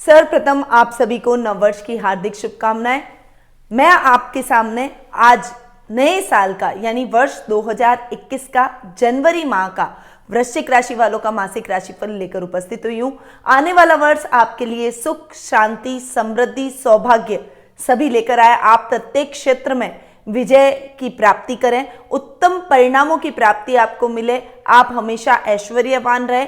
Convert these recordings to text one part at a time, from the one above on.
सर्वप्रथम आप सभी को नववर्ष की हार्दिक शुभकामनाएं। मैं आपके सामने आज नए साल का यानी वर्ष 2021 का जनवरी माह का वृश्चिक राशि वालों का मासिक राशिफल लेकर उपस्थित हुई हूं। आने वाला वर्ष आपके लिए सुख, शांति, समृद्धि, सौभाग्य सभी लेकर आए। आप प्रत्येक क्षेत्र में विजय की प्राप्ति करें, उत्तम परिणामों की प्राप्ति आपको मिले, आप हमेशा ऐश्वर्यवान रहे,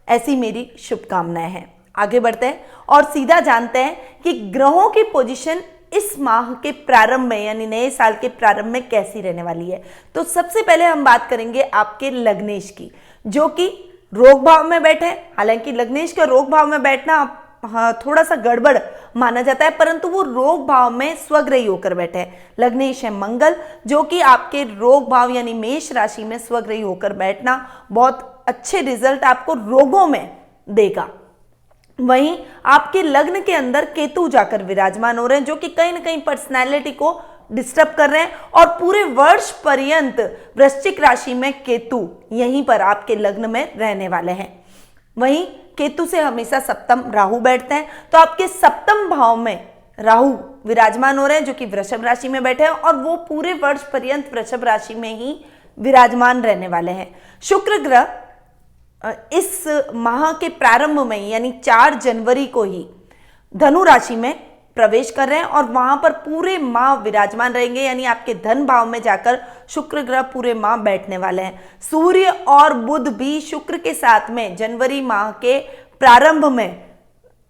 ऐसी मेरी शुभकामनाएं हैं। आगे बढ़ते हैं और सीधा जानते हैं कि ग्रहों की पोजीशन इस माह के प्रारंभ में यानी नए साल के प्रारंभ में कैसी रहने वाली है। तो सबसे पहले हम बात करेंगे आपके लग्नेश की, जो कि रोग भाव में बैठे। हालांकि लग्नेश का रोग भाव में बैठना थोड़ा सा गड़बड़ माना जाता है, परंतु वो रोग भाव में स्वग्रही होकर बैठे हैं। लग्नेश है मंगल, जो कि आपके रोग भाव यानी मेष राशि में स्वग्रही होकर बैठना बहुत अच्छे रिजल्ट आपको रोगों में देगा। वहीं आपके लग्न के अंदर केतु जाकर विराजमान हो रहे हैं, जो कि कहीं ना कहीं पर्सनैलिटी को डिस्टर्ब कर रहे हैं और पूरे वर्ष पर्यंत वृश्चिक राशि में केतु यहीं पर आपके लग्न में रहने वाले हैं। वहीं केतु से हमेशा सप्तम राहु बैठते हैं, तो आपके सप्तम भाव में राहु विराजमान हो रहे हैं, जो कि वृषभ राशि में बैठे हैं और वो पूरे वर्ष पर्यंत वृषभ राशि में ही विराजमान रहने वाले हैं। शुक्र ग्रह इस माह के प्रारंभ में यानी 4 जनवरी को ही धनु राशि में प्रवेश कर रहे हैं और वहां पर पूरे माह विराजमान रहेंगे, यानी आपके धन भाव में जाकर शुक्र ग्रह पूरे माह बैठने वाले हैं। सूर्य और बुध भी शुक्र के साथ में जनवरी माह के प्रारंभ में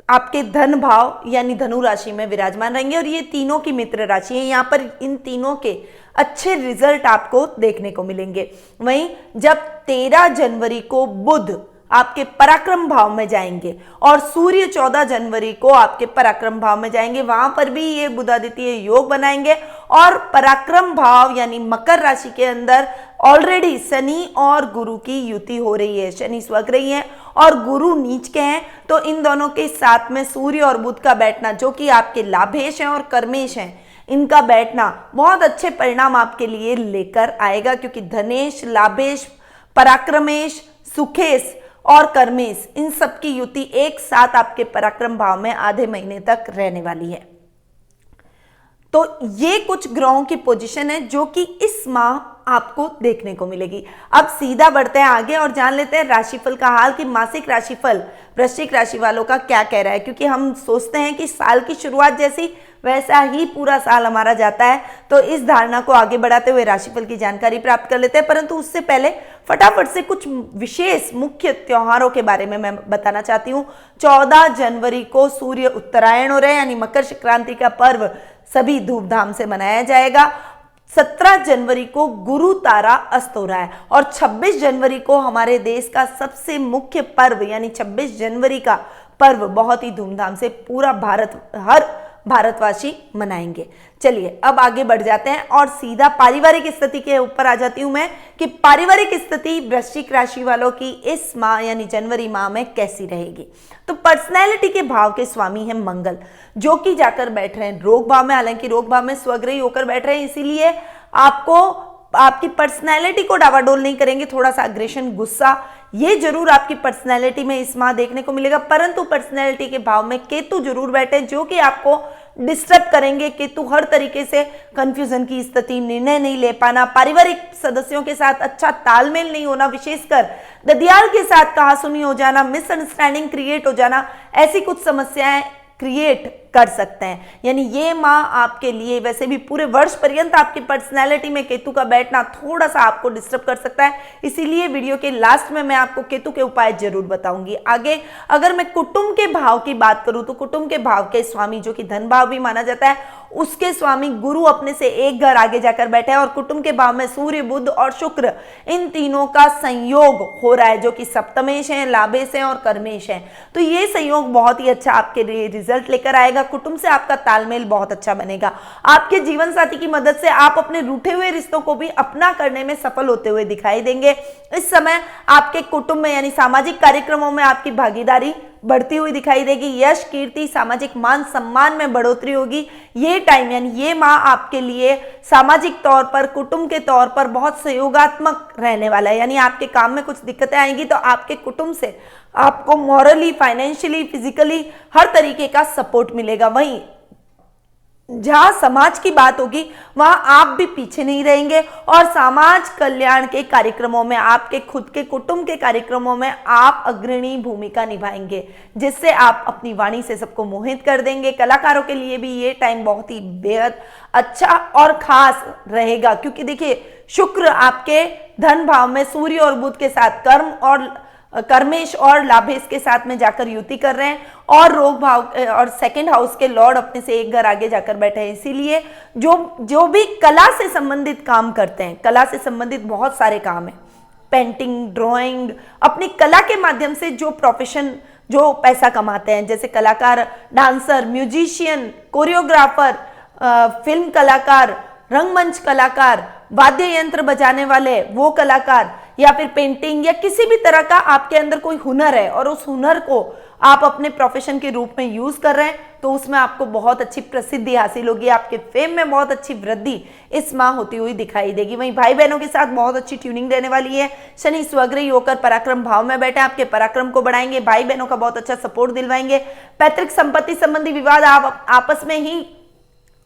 आपके धन भाव यानी धनु राशि में विराजमान रहेंगे और ये तीनों की मित्र राशि है। यहाँ पर इन तीनों के अच्छे रिजल्ट आपको देखने को मिलेंगे। वहीं जब 13 जनवरी को बुध आपके पराक्रम भाव में जाएंगे और सूर्य 14 जनवरी को आपके पराक्रम भाव में जाएंगे, वहां पर भी ये बुधादित्य योग बनाएंगे और पराक्रम भाव यानी मकर राशि के अंदर ऑलरेडी शनि और गुरु की युति हो रही है। शनि स्वग्रही है और गुरु नीच के हैं, तो इन दोनों के साथ में सूर्य और बुध का बैठना, जो कि आपके लाभेश हैं और कर्मेश हैं, इनका बैठना बहुत अच्छे परिणाम आपके लिए लेकर आएगा, क्योंकि धनेश, लाभेश, पराक्रमेश, सुखेश और कर्मेश इन सब की युति एक साथ आपके पराक्रम भाव में आधे महीने तक रहने वाली है। तो ये कुछ ग्रहों की पोजीशन है जो कि इस माह आपको देखने को मिलेगी। अब सीधा बढ़ते हैं आगे और जान लेते हैं राशिफल का हाल कि मासिक राशिफल वृश्चिक राशि वालों का क्या कह रहा है, क्योंकि हम सोचते हैं कि साल की शुरुआत जैसी वैसा ही पूरा साल हमारा जाता है। तो इस धारणा को आगे बढ़ाते हुए राशिफल की जानकारी प्राप्त कर लेते हैं, परंतु उससे पहले फटाफट से कुछ विशेष मुख्य त्योहारों के बारे में मैं बताना चाहती हूँ। 14 जनवरी को सूर्य उत्तरायण हो रहे हैं, यानी मकर संक्रांति का पर्व सभी धूमधाम से मनाया जाएगा। 17 जनवरी को गुरु तारा अस्त हो रहा है और 26 जनवरी को हमारे देश का सबसे मुख्य पर्व यानी 26 जनवरी का पर्व बहुत ही धूमधाम से पूरा हर भारतवासी मनाएंगे। चलिए अब आगे बढ़ जाते हैं और सीधा पारिवारिक स्थिति के ऊपर आ जाती हूं मैं कि पारिवारिक स्थिति वृश्चिक राशि वालों की इस माह यानी जनवरी माह में कैसी रहेगी। तो पर्सनैलिटी के भाव के स्वामी हैं मंगल, जो कि जाकर बैठ रहे हैं रोग भाव में। हालांकि रोग भाव में स्वग्रही होकर बैठ रहे हैं, इसीलिए आपको आपकी पर्सनैलिटी को डावाडोल नहीं करेंगे। थोड़ा सा अग्रेशन, गुस्सा ये जरूर आपकी पर्सनैलिटी में इस माह देखने को मिलेगा, परंतु पर्सनैलिटी के भाव में केतु जरूर बैठे जो कि आपको डिस्टर्ब करेंगे। केतु हर तरीके से कंफ्यूजन की स्थिति, निर्णय नहीं ले पाना, पारिवारिक सदस्यों के साथ अच्छा तालमेल नहीं होना, विशेषकर ददियाल के साथ कहासुनी हो जाना, मिसअंडरस्टैंडिंग क्रिएट हो जाना, ऐसी कुछ समस्याएं क्रिएट कर सकते हैं। यानी ये माह आपके लिए, वैसे भी पूरे वर्ष पर्यंत आपकी पर्सनैलिटी में केतु का बैठना थोड़ा सा आपको डिस्टर्ब कर सकता है, इसीलिए वीडियो के लास्ट में मैं आपको केतु के उपाय जरूर बताऊंगी। आगे अगर मैं कुटुंब के भाव की बात करूं तो कुटुंब के भाव के स्वामी, जो कि धन भाव भी माना जाता है, उसके स्वामी गुरु अपने से एक घर आगे जाकर बैठे हैं और कुटुंब के भाव में सूर्य, बुध और शुक्र इन तीनों का संयोग हो रहा है, जो कि सप्तमेश है, लाभेश है और कर्मेश है। तो ये संयोग बहुत ही अच्छा आपके लिए रिजल्ट लेकर आएगा। कुटुंब से आपका तालमेल बहुत अच्छा बनेगा। आपके जीवन साथी की मदद से आप अपने रूठे हुए रिश्तों को भी अपना करने में सफल होते हुए दिखाई देंगे। इस समय आपके कुटुंब में यानी सामाजिक कार्यक्रमों में आपकी भागीदारी बढ़ती हुई दिखाई देगी। यश, कीर्ति, सामाजिक मान सम्मान में बढ़ोतरी होगी। ये टाइम यानी ये माह आपके लिए सामाजिक तौर पर, कुटुंब के तौर पर बहुत सहयोगात्मक रहने वाला है। यानी आपके काम में कुछ दिक्कतें आएंगी तो आपके कुटुंब से आपको मॉरली, फाइनेंशियली, फिजिकली हर तरीके का सपोर्ट मिलेगा। वहीं जहां समाज की बात होगी वहां आप भी पीछे नहीं रहेंगे और समाज कल्याण के कार्यक्रमों में, आपके खुद के कुटुंब के कार्यक्रमों में आप अग्रणी भूमिका निभाएंगे, जिससे आप अपनी वाणी से सबको मोहित कर देंगे। कलाकारों के लिए भी ये टाइम बहुत ही बेहद अच्छा और खास रहेगा, क्योंकि देखिए शुक्र आपके धन भाव में सूर्य और बुध के साथ कर्मेश और लाभेश के साथ में जाकर युति कर रहे हैं और रोग भाव और सेकंड हाउस के लॉर्ड अपने से एक घर आगे जाकर बैठे हैं। इसीलिए जो भी कला से संबंधित काम करते हैं, कला से संबंधित बहुत सारे काम हैं, पेंटिंग, ड्राइंग, अपनी कला के माध्यम से जो प्रोफेशन, जो पैसा कमाते हैं, जैसे कलाकार, डांसर, म्यूजिशियन, कोरियोग्राफर, फिल्म कलाकार, रंगमंच कलाकार, वाद्य यंत्र बजाने वाले वो कलाकार, या फिर पेंटिंग या किसी भी तरह का आपके अंदर कोई हुनर है और उस हुनर को आप अपने प्रोफेशन के रूप में यूज कर रहे हैं, तो उसमें आपको बहुत अच्छी प्रसिद्धि हासिल होगी। आपके फेम में बहुत अच्छी वृद्धि इस माह होती हुई दिखाई देगी। वहीं भाई बहनों के साथ बहुत अच्छी ट्यूनिंग रहने वाली है। शनि स्वग्रही होकर पराक्रम भाव में बैठे, आपके पराक्रम को बढ़ाएंगे, भाई बहनों का बहुत अच्छा सपोर्ट दिलवाएंगे। पैतृक संपत्ति संबंधी विवाद आप आपस में ही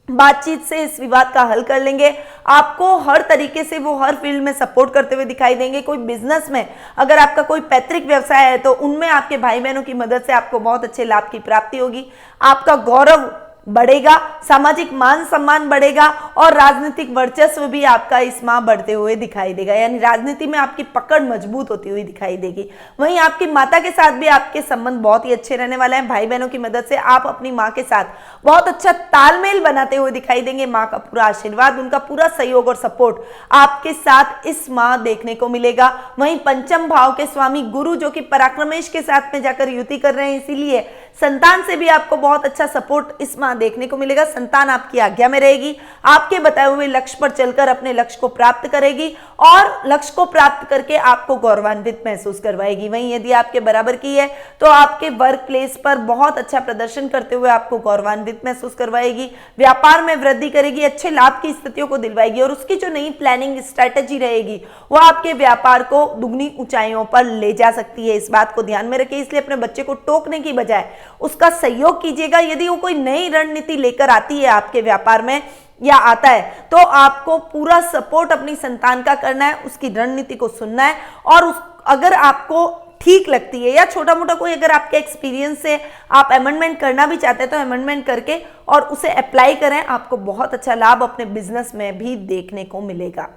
बातचीत से इस विवाद का हल कर लेंगे। आपको हर तरीके से वो हर फील्ड में सपोर्ट करते हुए दिखाई देंगे। कोई बिजनेस में अगर आपका कोई पैतृक व्यवसाय है तो उनमें आपके भाई बहनों की मदद से आपको बहुत अच्छे लाभ की प्राप्ति होगी। आपका गौरव बढ़ेगा, सामाजिक मान सम्मान बढ़ेगा और राजनीतिक वर्चस्व भी आपका इस माह बढ़ते हुए दिखाई देगा। यानी राजनीति में आपकी पकड़ मजबूत होती हुई दिखाई देगी। वहीं आपकी माता के साथ भी आपके संबंध बहुत ही अच्छे रहने वाले हैं। भाई बहनों की मदद से आप अपनी माँ के साथ बहुत अच्छा तालमेल बनाते हुए दिखाई देंगे। माँ का पूरा आशीर्वाद, उनका पूरा सहयोग और सपोर्ट आपके साथ इस माह देखने को मिलेगा। वहीं पंचम भाव के स्वामी गुरु जो कि पराक्रमेश के साथ में जाकर युति कर रहे हैं, इसीलिए संतान से भी आपको बहुत अच्छा सपोर्ट इस माह देखने को मिलेगा। संतान आपकी आज्ञा में रहेगी, आपके बताए हुए लक्ष्य पर चलकर अपने लक्ष्य को प्राप्त करेगी और लक्ष्य को प्राप्त करके आपको गौरवान्वित महसूस करवाएगी। वहीं यदि आपके बराबर की है तो आपके वर्क प्लेस पर बहुत अच्छा प्रदर्शन करते हुए आपको गौरवान्वित महसूस करवाएगी, व्यापार में वृद्धि करेगी, अच्छे लाभ की स्थितियों को दिलवाएगी और उसकी जो नई प्लानिंग स्ट्रेटेजी रहेगी वो आपके व्यापार को दुगनी ऊंचाइयों पर ले जा सकती है। इस बात को ध्यान में रखिए, इसलिए अपने बच्चे को टोकने की बजाय उसका सहयोग कीजिएगा। यदि वो कोई नई रणनीति लेकर आती है आपके व्यापार में या आता है तो आपको पूरा सपोर्ट अपनी संतान का करना है, उसकी रणनीति को सुनना है और अगर आपको ठीक लगती है या छोटा मोटा कोई अगर आपके एक्सपीरियंस से आप अमेंडमेंट करना भी चाहते हैं तो अमेंडमेंट करके और उसे अप्लाई करें, आपको बहुत अच्छा लाभ अपने बिजनेस में भी देखने को मिलेगा।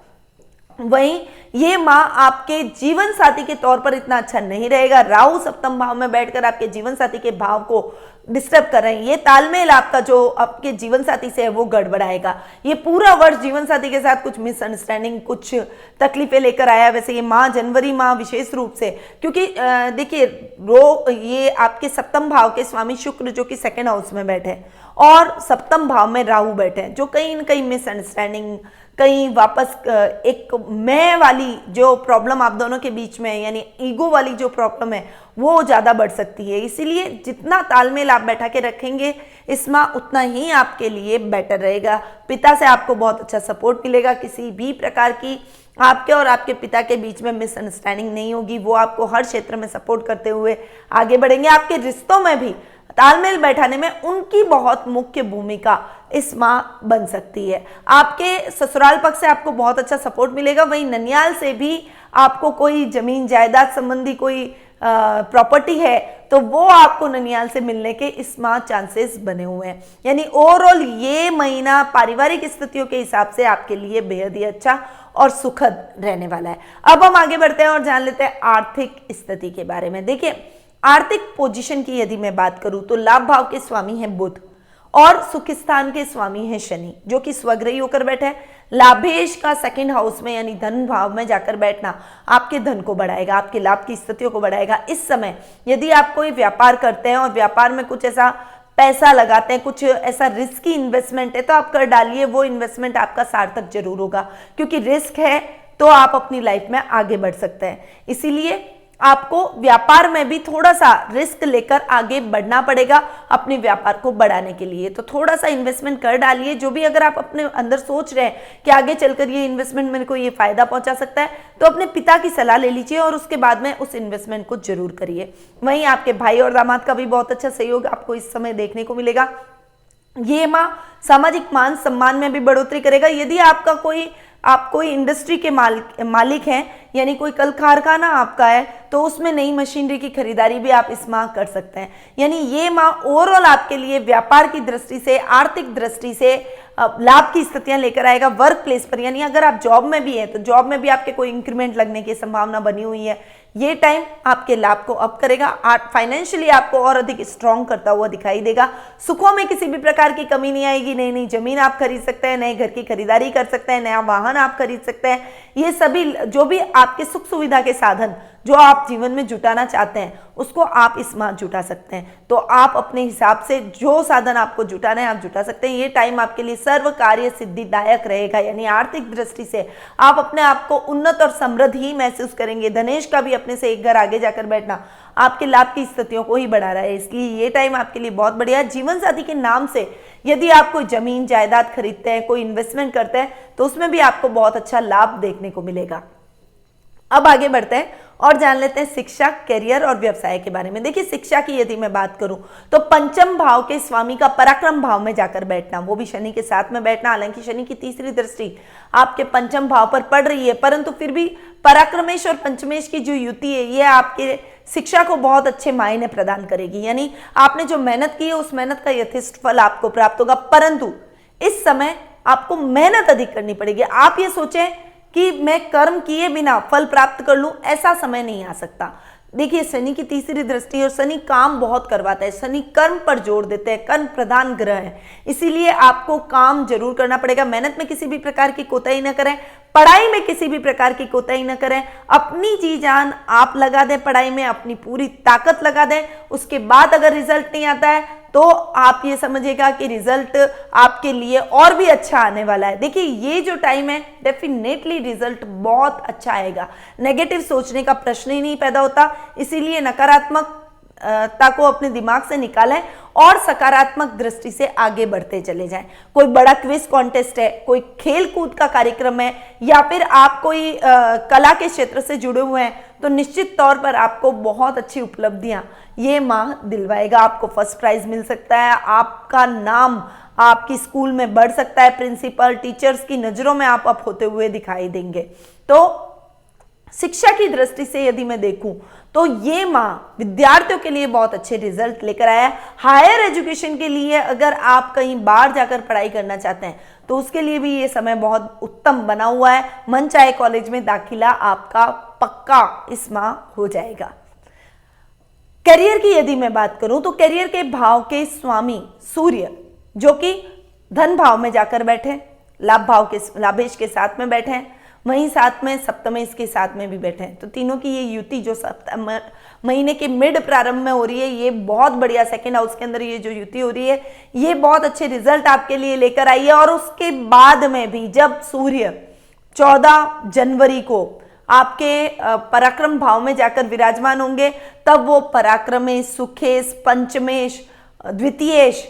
वहीं ये माह आपके जीवन साथी के तौर पर इतना अच्छा नहीं रहेगा। राहु सप्तम भाव में बैठकर आपके जीवन साथी के भाव को डिस्टर्ब कर रहे हैं। ये तालमेल आपका जो आपके जीवन साथी से है वो गड़बड़ाएगा। ये पूरा वर्ष जीवन साथी के साथ कुछ मिसअंडरस्टैंडिंग, कुछ तकलीफें लेकर आया। वैसे ये माह, जनवरी माह विशेष रूप से, क्योंकि देखिए ये आपके सप्तम भाव के स्वामी शुक्र जो कि सेकंड हाउस में बैठे हैं और सप्तम भाव में राहु बैठे हैं, जो कहीं न कहीं मिसअंडरस्टैंडिंग, कहीं वापस एक मैं वाली जो प्रॉब्लम आप दोनों के बीच में है, यानी ईगो वाली जो प्रॉब्लम है वो ज़्यादा बढ़ सकती है। इसीलिए जितना तालमेल आप बैठा के रखेंगे इस माह उतना ही आपके लिए बेटर रहेगा। पिता से आपको बहुत अच्छा सपोर्ट मिलेगा, किसी भी प्रकार की आपके और आपके पिता के बीच में मिसअंडरस्टैंडिंग नहीं होगी। वो आपको हर क्षेत्र में सपोर्ट करते हुए आगे बढ़ेंगे। आपके रिश्तों में भी तालमेल बैठाने में उनकी बहुत मुख्य भूमिका इस माह बन सकती है। आपके ससुराल पक्ष से आपको बहुत अच्छा सपोर्ट मिलेगा। वहीं ननियाल से भी आपको कोई जमीन जायदाद संबंधी कोई प्रॉपर्टी है तो वो आपको ननियाल से मिलने के इस माह चांसेस बने हुए हैं। यानी ओवरऑल ये महीना पारिवारिक स्थितियों के हिसाब से आपके लिए बेहद ही अच्छा और सुखद रहने वाला है। अब हम आगे बढ़ते हैं और जान लेते हैं आर्थिक स्थिति के बारे में। देखिए, आर्थिक पोजीशन की यदि मैं बात करूं तो लाभ भाव के स्वामी हैं बुध और सुख स्थान के स्वामी हैं शनि, जो कि स्वग्रही होकर बैठे हैं। लाभेश का सेकंड हाउस में यानी धन भाव में जाकर बैठना आपके धन को बढ़ाएगा, आपके लाभ की स्थितियों को बढ़ाएगा। इस समय यदि आप कोई व्यापार करते हैं और व्यापार में कुछ ऐसा पैसा लगाते हैं, कुछ ऐसा रिस्की इन्वेस्टमेंट है तो आप कर डालिए, वो इन्वेस्टमेंट आपका सार्थक जरूर होगा, क्योंकि रिस्क है तो आप अपनी लाइफ में आगे बढ़ सकते हैं। इसीलिए आपको व्यापार में भी थोड़ा सा रिस्क लेकर आगे बढ़ना पड़ेगा अपने व्यापार को बढ़ाने के लिए। तो थोड़ा सा इन्वेस्टमेंट कर डालिए, जो भी अगर आप अपने अंदर सोच रहे हैं कि आगे चलकर ये इन्वेस्टमेंट मेरे को ये फायदा पहुंचा सकता है, तो अपने पिता की सलाह ले लीजिए और उसके बाद में उस इन्वेस्टमेंट को जरूर करिए। वहीं आपके भाई और दामाद का भी बहुत अच्छा सहयोग आपको इस समय देखने को मिलेगा। ये माह सामाजिक मान सम्मान में भी बढ़ोतरी करेगा। यदि आपका आप कोई इंडस्ट्री के मालिक हैं, यानी कोई कल कारखाना आपका है, तो उसमें नई मशीनरी की खरीदारी भी आप इस माह कर सकते हैं। यानी ये माह ओवरऑल आपके लिए व्यापार की दृष्टि से, आर्थिक दृष्टि से लाभ की स्थितियां लेकर आएगा। वर्क प्लेस पर, यानी अगर आप जॉब में भी हैं तो जॉब में भी आपके कोई इंक्रीमेंट लगने की संभावना बनी हुई है। ये टाइम आपके लाभ को अप करेगा, फाइनेंशियली आपको और अधिक स्ट्रॉन्ग करता हुआ दिखाई देगा। सुखों में किसी भी प्रकार की कमी नहीं आएगी। नई नई जमीन आप खरीद सकते हैं, नए घर की खरीदारी कर सकते हैं, नया वाहन आप खरीद सकते हैं। ये सभी जो भी आपके सुख सुविधा के साधन जो आप जीवन में जुटाना चाहते हैं, उसको आप इस माह जुटा सकते हैं। तो आप अपने हिसाब से जो साधन आपको जुटाना है आप जुटा सकते हैं। ये टाइम आपके लिए सर्व कार्य सिद्धिदायक रहेगा, यानी आर्थिक दृष्टि से आप अपने आप को उन्नत और समृद्ध ही महसूस करेंगे। धनेश का भी अपने से एक घर आगे जाकर बैठना आपके लाभ की स्थितियों को ही बढ़ा रहा है, इसलिए ये टाइम आपके लिए बहुत बढ़िया है। जीवन साथी के नाम से यदि आप कोई जमीन जायदाद खरीदते हैं, कोई इन्वेस्टमेंट करते हैं, तो उसमें भी आपको बहुत अच्छा लाभ देखने को मिलेगा। अब आगे बढ़ते हैं और जान लेते हैं शिक्षा, करियर और व्यवसाय के बारे में। देखिए, शिक्षा की यदि मैं बात करूं तो पंचम भाव के स्वामी का पराक्रम भाव में जाकर बैठना, वो भी शनि के साथ में बैठना। हालांकि शनि की तीसरी दृष्टि आपके पंचम भाव पर पड़ रही है, परंतु फिर भी पराक्रमेश और पंचमेश की जो युति है, ये आपके शिक्षा को बहुत अच्छे मायने प्रदान करेगी। यानी आपने जो मेहनत की है उस मेहनत का यथेष्ट फल आपको प्राप्त होगा, परंतु इस समय आपको मेहनत अधिक करनी पड़ेगी। आप ये सोचें कि मैं कर्म किए बिना फल प्राप्त कर लूं, ऐसा समय नहीं आ सकता। देखिए, शनि की तीसरी दृष्टि और शनि काम बहुत करवाता है, शनि कर्म पर जोर देते हैं, कर्म प्रधान ग्रह है, इसीलिए आपको काम जरूर करना पड़ेगा। मेहनत में किसी भी प्रकार की कोताही न करें, पढ़ाई में किसी भी प्रकार की कोताही न करें। अपनी जी जान आप लगा दें पढ़ाई में, अपनी पूरी ताकत लगा दें। उसके बाद अगर रिजल्ट नहीं आता है तो आप ये समझिएगा कि रिजल्ट आपके लिए और भी अच्छा आने वाला है। देखिए, ये जो टाइम है डेफिनेटली रिजल्ट बहुत अच्छा आएगा। नेगेटिव सोचने का प्रश्न ही नहीं पैदा होता, इसीलिए नकारात्मकता को अपने दिमाग से निकालें और सकारात्मक दृष्टि से आगे बढ़ते चले जाएं। कोई बड़ा क्विज कॉन्टेस्ट है, कोई खेल कूद का कार्यक्रम है, या फिर आप कोई कला के क्षेत्र से जुड़े हुए हैं, तो निश्चित तौर पर आपको बहुत अच्छी उपलब्धियां ये माह दिलवाएगा। आपको फर्स्ट प्राइज मिल सकता है, आपका नाम आपकी स्कूल में बढ़ सकता है, प्रिंसिपल टीचर्स की नजरों में आप अप होते हुए दिखाई देंगे। तो शिक्षा की दृष्टि से यदि मैं देखूं तो ये माह विद्यार्थियों के लिए बहुत अच्छे रिजल्ट लेकर आया है। हायर एजुकेशन के लिए अगर आप कहीं बाहर जाकर पढ़ाई करना चाहते हैं तो उसके लिए भी ये समय बहुत उत्तम बना हुआ है। मन चाहे कॉलेज में दाखिला आपका पक्का इस माह हो जाएगा। करियर की यदि मैं बात करूं तो करियर के भाव के स्वामी सूर्य, जो कि धन भाव में जाकर बैठे, लाभ भाव के लाभेश के साथ में बैठे हैं, वहीं साथ में सप्तमेश के साथ में भी बैठे हैं। तो तीनों की ये युति जो महीने के मिड प्रारंभ में हो रही है, ये बहुत बढ़िया। सेकेंड हाउस के अंदर ये जो युति हो रही है, ये बहुत अच्छे रिजल्ट आपके लिए लेकर आई है। और उसके बाद में भी जब सूर्य 14 जनवरी को आपके पराक्रम भाव में जाकर विराजमान होंगे, तब वो पराक्रमेश, सुखेश, पंचमेश, द्वितीयेश,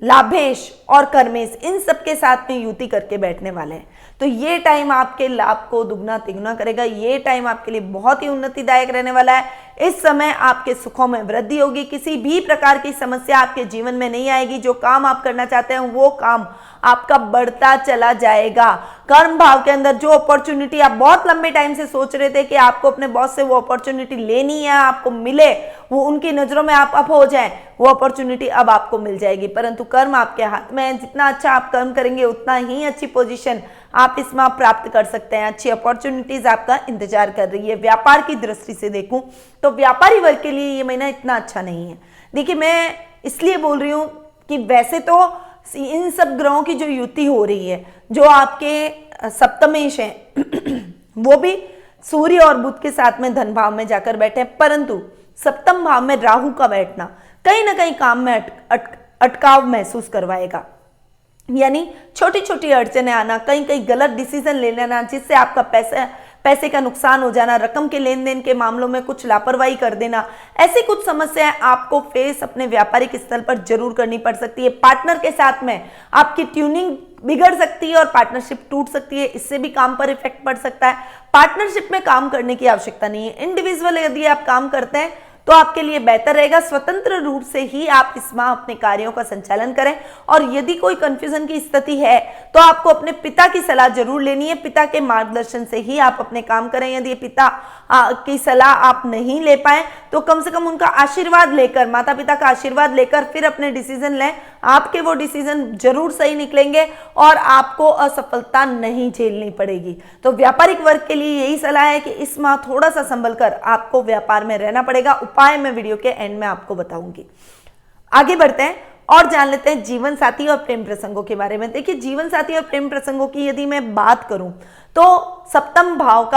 लाभेश और कर्मेश, इन सबके साथ में युति करके बैठने वाले हैं। तो ये टाइम आपके लाभ को दुगना तिगुना करेगा। ये टाइम आपके लिए बहुत ही उन्नतिदायक रहने वाला है। इस समय आपके सुखों में वृद्धि होगी, किसी भी प्रकार की समस्या आपके जीवन में नहीं आएगी। जो काम आप करना चाहते हैं वो काम आपका बढ़ता चला जाएगा। कर्म भाव के अंदर जो अपॉर्चुनिटी आप बहुत लंबे टाइम से सोच रहे थे कि आपको अपने बॉस से वो अपॉर्चुनिटी लेनी है, आपको मिले, वो उनकी नजरों में आप अप हो जाएं, वो अपॉर्चुनिटी अब आपको मिल जाएगी। परंतु कर्म आपके हाथ में है, जितना अच्छा आप कर्म करेंगे उतना ही अच्छी पोजीशन आप इस माह प्राप्त कर सकते हैं। अच्छी अपॉर्चुनिटीज आपका इंतजार कर रही है। व्यापार की दृष्टि से देखूं तो व्यापारी वर्ग के लिए ये महीना इतना अच्छा नहीं है। देखिए, मैं इसलिए बोल रही हूं कि वैसे तो इन सब ग्रहों की जो युति हो रही है, जो आपके सप्तमेश हैं वो भी सूर्य और बुध के साथ में धन भाव में जाकर बैठे, परंतु सप्तम भाव में राहु का बैठना कहीं ना कहीं काम में अटकाव महसूस करवाएगा। यानी छोटी छोटी अड़चने आना, कहीं कहीं गलत डिसीजन ले लेना, जिससे आपका पैसे का नुकसान हो जाना, रकम के लेन देन के मामलों में कुछ लापरवाही कर देना, ऐसी कुछ समस्याएं आपको फेस अपने व्यापारिक स्थल पर जरूर करनी पड़ सकती है। पार्टनर के साथ में आपकी ट्यूनिंग बिगड़ सकती है और पार्टनरशिप टूट सकती है, इससे भी काम पर इफेक्ट पड़ सकता है। पार्टनरशिप में काम करने की आवश्यकता नहीं है, इंडिविजुअल यदि आप काम करते हैं तो आपके लिए बेहतर रहेगा। स्वतंत्र रूप से ही आप इस माह अपने कार्यों का संचालन करें और यदि कोई कंफ्यूजन की स्थिति है तो आपको अपने पिता की सलाह जरूर लेनी है। पिता के मार्गदर्शन से ही आप अपने काम करें। यदि पिता की सलाह आप नहीं ले पाए तो कम से कम उनका आशीर्वाद लेकर, माता पिता का आशीर्वाद लेकर फिर अपने डिसीजन लें। आपके वो डिसीजन जरूर सही निकलेंगे और आपको असफलता नहीं झेलनी पड़ेगी। तो व्यापारिक वर्ग के लिए यही सलाह है कि इस माह थोड़ा सा संभल कर आपको व्यापार में रहना पड़ेगा। उपाय मैं वीडियो के एंड में आपको बताऊंगी। आगे बढ़ते हैं और जान लेते हैं जीवन साथी और प्रेम प्रसंगों के बारे में। देखिए, जीवन साथी और प्रेम प्रसंगों की यदि मैं बात करूं तो सप्तम भाव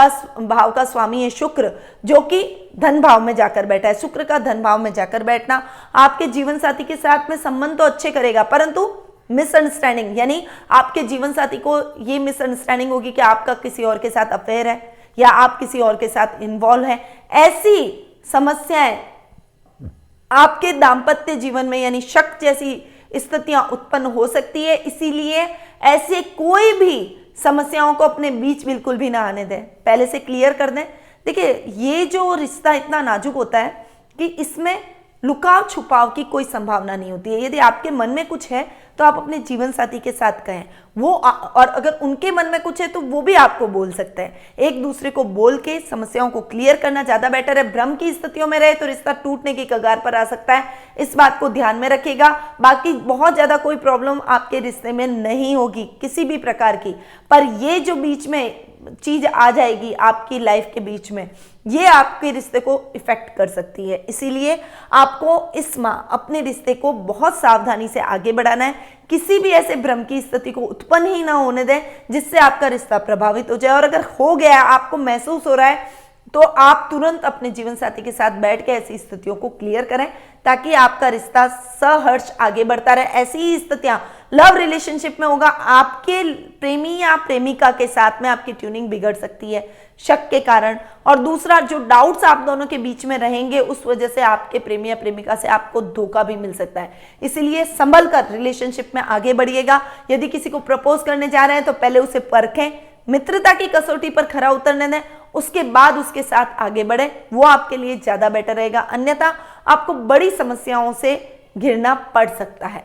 का स्वामी है शुक्र, जो कि धन भाव में जाकर बैठा है। शुक्र का धन भाव में जाकर बैठना आपके जीवन साथी के साथ में संबंध तो अच्छे करेगा, परंतु मिसअंडरस्टैंडिंग, यानी आपके जीवन साथी को ये मिसअंडरस्टैंडिंग होगी कि आपका किसी और के साथ अफेयर है या आप किसी और के साथ इन्वॉल्व हैं। ऐसी समस्याएं आपके दाम्पत्य जीवन में यानी शक जैसी स्थितियां उत्पन्न हो सकती है। इसीलिए ऐसे कोई भी समस्याओं को अपने बीच बिल्कुल भी ना आने दें, पहले से क्लियर कर दें। देखिए, ये जो रिश्ता इतना नाजुक होता है कि इसमें लुकाव छुपाव की कोई संभावना नहीं होती है। यदि आपके मन में कुछ है तो आप अपने जीवन साथी के साथ कहें, वो और अगर उनके मन में कुछ है तो वो भी आपको बोल सकते हैं। एक दूसरे को बोल के समस्याओं को क्लियर करना ज्यादा बेटर है। भ्रम की स्थितियों में रहे तो रिश्ता टूटने की कगार पर आ सकता है, इस बात को ध्यान में रखिएगा। बाकी बहुत ज्यादा कोई प्रॉब्लम आपके रिश्ते में नहीं होगी किसी भी प्रकार की, पर ये जो बीच में चीज आ जाएगी आपकी लाइफ के बीच में, ये आपके रिश्ते को इफेक्ट कर सकती है। इसीलिए आपको इस माह अपने रिश्ते को बहुत सावधानी से आगे बढ़ाना है। किसी भी ऐसे भ्रम की स्थिति को उत्पन्न ही ना होने दें जिससे आपका रिश्ता प्रभावित हो जाए। और अगर हो गया, आपको महसूस हो रहा है, तो आप तुरंत अपने जीवन साथी के साथ बैठ के ऐसी स्थितियों को क्लियर करें ताकि आपका रिश्ता सहर्ष आगे बढ़ता रहे। ऐसी ही स्थितियां लव रिलेशनशिप में होगा, आपके प्रेमी या प्रेमिका के साथ में आपकी ट्यूनिंग बिगड़ सकती है शक के कारण। और दूसरा, जो डाउट्स आप दोनों के बीच में रहेंगे उस वजह से आपके प्रेमी या प्रेमिका से आपको धोखा भी मिल सकता है। इसीलिए संभल कर रिलेशनशिप में आगे बढ़िएगा। यदि किसी को प्रपोज करने जा रहे हैं तो पहले उसे परखें, मित्रता की कसौटी पर खरा उतरने दें, उसके बाद उसके साथ आगे बढ़े, वो आपके लिए ज्यादा बेटर रहेगा। अन्यथा आपको बड़ी समस्याओं से घिरना पड़ सकता है।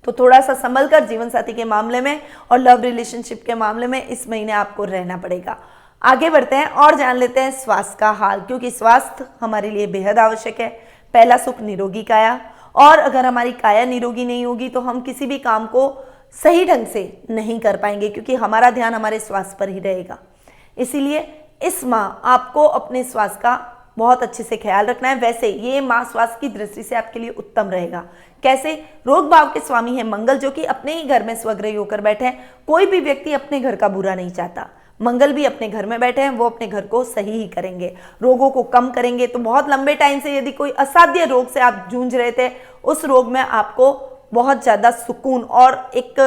तो थोड़ा सा संभल कर जीवन साथी के मामले में और लव रिलेशनशिप के मामले में इस महीने आपको रहना पड़ेगा। आगे बढ़ते हैं और जान लेते हैं स्वास्थ्य का हाल, क्योंकि स्वास्थ्य हमारे लिए बेहद आवश्यक है। पहला सुख निरोगी काया, और अगर हमारी काया निरोगी नहीं होगी तो हम किसी भी काम को सही ढंग से नहीं कर पाएंगे, क्योंकि हमारा ध्यान हमारे स्वास्थ्य पर ही रहेगा। इसीलिए इस माह आपको अपने स्वास्थ्य का बहुत अच्छे से ख्याल रखना है। वैसे ये माह स्वास्थ्य की दृष्टि से आपके लिए उत्तम रहेगा। कैसे? रोग भाव के स्वामी है मंगल, जो कि अपने ही घर में स्वग्रही होकर बैठे हैं। कोई भी व्यक्ति अपने घर का बुरा नहीं चाहता, मंगल भी अपने घर में बैठे हैं, वो अपने घर को सही ही करेंगे, रोगों को कम करेंगे। तो बहुत लंबे टाइम से यदि कोई असाध्य रोग से आप जूझ रहे थे, उस रोग में आपको बहुत ज्यादा सुकून और एक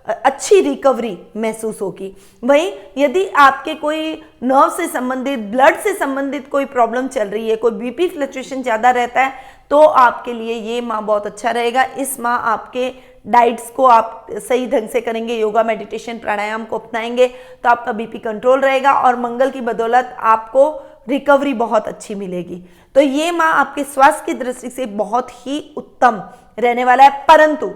अच्छी रिकवरी महसूस होगी। वहीं यदि आपके कोई नर्व से संबंधित, ब्लड से संबंधित कोई प्रॉब्लम चल रही है, कोई बीपी फ्लक्चुएशन ज्यादा रहता है, तो आपके लिए ये माह बहुत अच्छा रहेगा। इस माह आपके डाइट्स को आप सही ढंग से करेंगे, योगा, मेडिटेशन, प्राणायाम को अपनाएंगे तो आपका बीपी कंट्रोल रहेगा और मंगल की बदौलत आपको रिकवरी बहुत अच्छी मिलेगी। तो ये माह आपके स्वास्थ्य की दृष्टि से बहुत ही उत्तम रहने वाला है। परंतु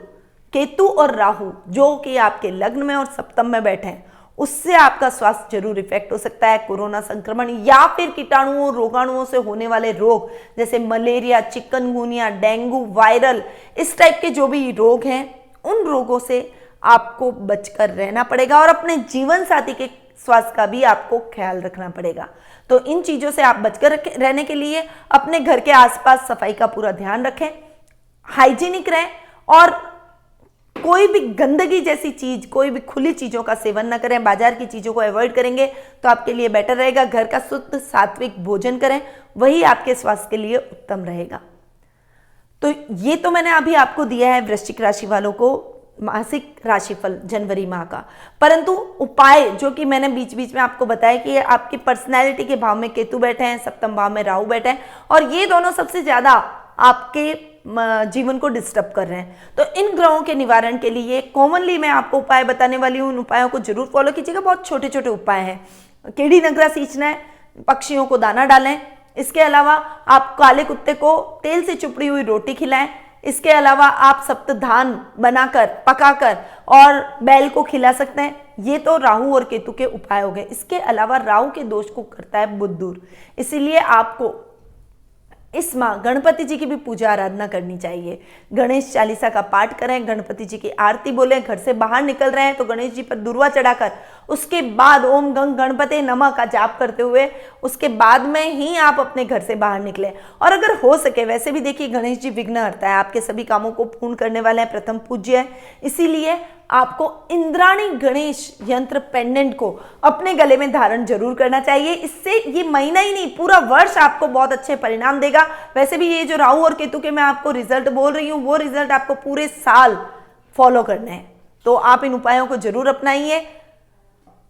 केतु और राहु जो कि आपके लग्न में और सप्तम में बैठे हैं, उससे आपका स्वास्थ्य जरूर इफेक्ट हो सकता है। कोरोना संक्रमण या फिर कीटाणुओं, रोगाणुओं से होने वाले रोग जैसे मलेरिया, चिकनगुनिया, डेंगू, वायरल, इस टाइप के जो भी रोग हैं, उन रोगों से आपको बचकर रहना पड़ेगा और अपने जीवन साथी के स्वास्थ्य का भी आपको ख्याल रखना पड़ेगा। तो इन चीजों से आप बचकर रहने के लिए अपने घर के आसपास सफाई का पूरा ध्यान रखें, हाइजीनिक रहें और कोई भी गंदगी जैसी चीज, कोई भी खुली चीजों का सेवन न करें। बाजार की चीजों को अवॉइड करेंगे तो आपके लिए बेटर रहेगा। घर का शुद्ध सात्विक भोजन करें, वही आपके स्वास्थ्य के लिए उत्तम रहेगा। तो ये तो मैंने अभी आपको दिया है वृश्चिक राशि वालों को मासिक राशिफल जनवरी माह का। परंतु उपाय जो कि मैंने बीच बीच में आपको बताया कि ये आपकी पर्सनैलिटी के भाव में केतु बैठे हैं, सप्तम भाव में राहु बैठे हैं, और ये दोनों सबसे ज्यादा आपके जीवन को डिस्टर्ब कर रहे हैं। तो इन ग्रहों के निवारण के लिए कॉमनली मैं आपको उपाय बताने वाली हूँ, उन उपायों को जरूर फॉलो कीजिएगा। बहुत छोटे छोटे उपाय हैं। केड़ी नगरा सींचना है, पक्षियों को दाना डालें। इसके अलावा आप काले कुत्ते को तेल से चुपड़ी हुई रोटी खिलाएं। इसके अलावा आप सप्तधान बनाकर पकाकर और बैल को खिला सकते हैं। ये तो राहु और केतु के उपाय हो गए। इसके अलावा राहु के दोष को करता है बुध दूर, इसीलिए आपको इस माह गणपति जी की भी पूजा आराधना करनी चाहिए। गणेश चालीसा का पाठ करें, गणपति जी की आरती बोलें। घर से बाहर निकल रहे हैं तो गणेश जी पर दुर्वा चढ़ाकर उसके बाद ओम गंग गणपते नमः का जाप करते हुए उसके बाद में ही आप अपने घर से बाहर निकलें। और अगर हो सके, वैसे भी देखिए गणेश जी विघ्न हरता है, आपके सभी कामों को पूर्ण करने वाले हैं, प्रथम पूज्य है, इसीलिए आपको इंद्राणी गणेश यंत्र पेंडेंट को अपने गले में धारण जरूर करना चाहिए। इससे ये महीना ही नहीं, पूरा वर्ष आपको बहुत अच्छे परिणाम देगा। वैसे भी ये जो राहु और केतु के मैं आपको रिजल्ट बोल रही हूँ, वो रिजल्ट आपको पूरे साल फॉलो करने हैं। तो आप इन उपायों को जरूर अपनाइए।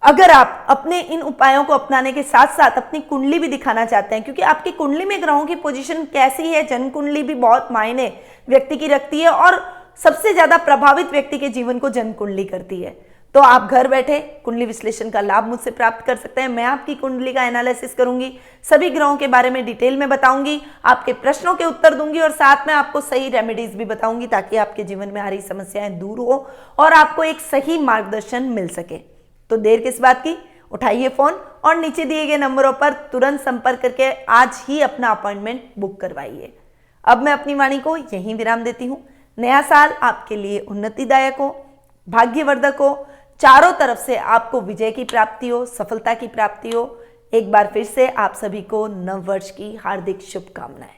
अगर आप अपने इन उपायों को अपनाने के साथ साथ अपनी कुंडली भी दिखाना चाहते हैं, क्योंकि आपकी कुंडली में ग्रहों की पोजीशन कैसी है, जन्म कुंडली भी बहुत मायने व्यक्ति की रखती है और सबसे ज्यादा प्रभावित व्यक्ति के जीवन को जन्म कुंडली करती है। तो आप घर बैठे कुंडली विश्लेषण का लाभ मुझसे प्राप्त कर सकते हैं। मैं आपकी कुंडली का एनालिसिस करूंगी, सभी ग्रहों के बारे में डिटेल में बताऊंगी, आपके प्रश्नों के उत्तर दूंगी और साथ में आपको सही रेमेडीज भी बताऊंगी, ताकि आपके जीवन में आ रही समस्याएं दूर हो और आपको एक सही मार्गदर्शन मिल सके। तो देर किस बात की, उठाइए फोन और नीचे दिए गए नंबरों पर तुरंत संपर्क करके आज ही अपना अपॉइंटमेंट बुक करवाइए। अब मैं अपनी वाणी को यहीं विराम देती हूँ। नया साल आपके लिए उन्नतिदायक हो, भाग्यवर्धक हो, चारों तरफ से आपको विजय की प्राप्ति हो, सफलता की प्राप्ति हो। एक बार फिर से आप सभी को नव वर्ष की हार्दिक शुभकामनाएं।